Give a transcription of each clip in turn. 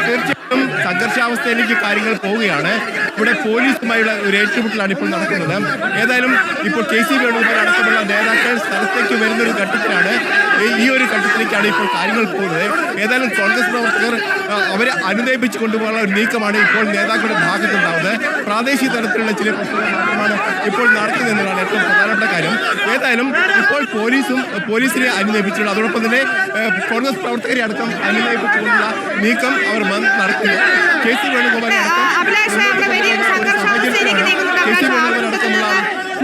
തീർച്ചയായിട്ടും സംഘർഷാവസ്ഥയിലേക്ക് കാര്യങ്ങൾ പോവുകയാണ്. ഇവിടെ പോലീസുമായുള്ള ഒരു ഏറ്റുമുട്ടലാണ് ഇപ്പോൾ നടക്കുന്നത്. ഏതായാലും ഇപ്പോൾ KC വേണുഗോപാൽ അടക്കമുള്ള നേതാക്കൾ സ്ഥലത്തേക്ക് വരുന്നൊരു ഘട്ടത്തിലാണ്, ഈ ഒരു ഘട്ടത്തിലേക്കാണ് ഇപ്പോൾ കാര്യങ്ങൾ പോകുന്നത്. ഏതായാലും കോൺഗ്രസ് പ്രവർത്തകർ അവരെ അനുനയിപ്പിച്ച് കൊണ്ടുപോകാനുള്ള ഒരു നീക്കമാണ് ഇപ്പോൾ നേതാക്കളുടെ ഭാഗത്തുണ്ടാവുന്നത്. പ്രാദേശിക തലത്തിലുള്ള ചില പ്രശ്നങ്ങൾ മാത്രമാണ് ഇപ്പോൾ നടക്കുന്നതെന്നതാണ് ഏറ്റവും പ്രധാനപ്പെട്ട കാര്യം. ഏതായാലും ഇപ്പോൾ പോലീസിനെ അനുനയിപ്പിച്ചുള്ള, അതോടൊപ്പം തന്നെ കോൺഗ്രസ് പ്രവർത്തകരെ അടക്കം അനുനയിപ്പിച്ചുകൊണ്ടുള്ള നീക്കം അവർ നടത്തുന്നു. KC വേണുഗോപാൽ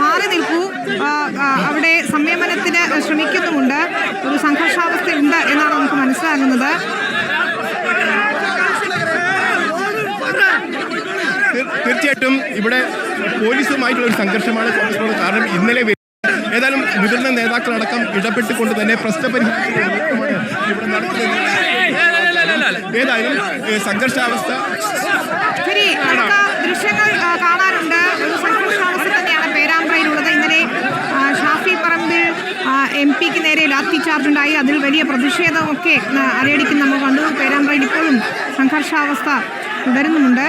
മാറി നിൽക്കൂ, അവിടെ സംയമനത്തിന് ശ്രമിക്കുന്നുമുണ്ട്. ഒരു സംഘർഷാവസ്ഥ ഉണ്ട് എന്നാണ് നമുക്ക് മനസ്സിലാകുന്നത്. തീർച്ചയായിട്ടും ഇവിടെ പോലീസുമായിട്ടുള്ള ഒരു സംഘർഷമാണ് കോൺഗ്രസ്. കാരണം ഇന്നലെ ഏതായാലും മുതിർന്ന നേതാക്കളടക്കം ഇടപെട്ടുകൊണ്ട് തന്നെ പ്രശ്നപരിഹാരമാണ് ഇവിടെ നടത്തുന്നത്. ഏതായാലും സംഘർഷാവസ്ഥ ദൃശ്യങ്ങൾ കാണാനുണ്ട്. ഒരു സംഘർഷാവസ്ഥ തന്നെയാണ് പേരാമ്പ്രയിലുള്ളത്. ഇന്നലെ ഷാഫി പറമ്പിൽ MP-ക്ക് നേരെ ലാത്തി ചാർജ് ഉണ്ടായി. അതിൽ വലിയ പ്രതിഷേധമൊക്കെ അരയടിക്കുന്ന നമ്മൾ കണ്ടു. പേരാമ്പ്രയിൽ ഇപ്പോഴും സംഘർഷാവസ്ഥ തുടരുന്നുമുണ്ട്.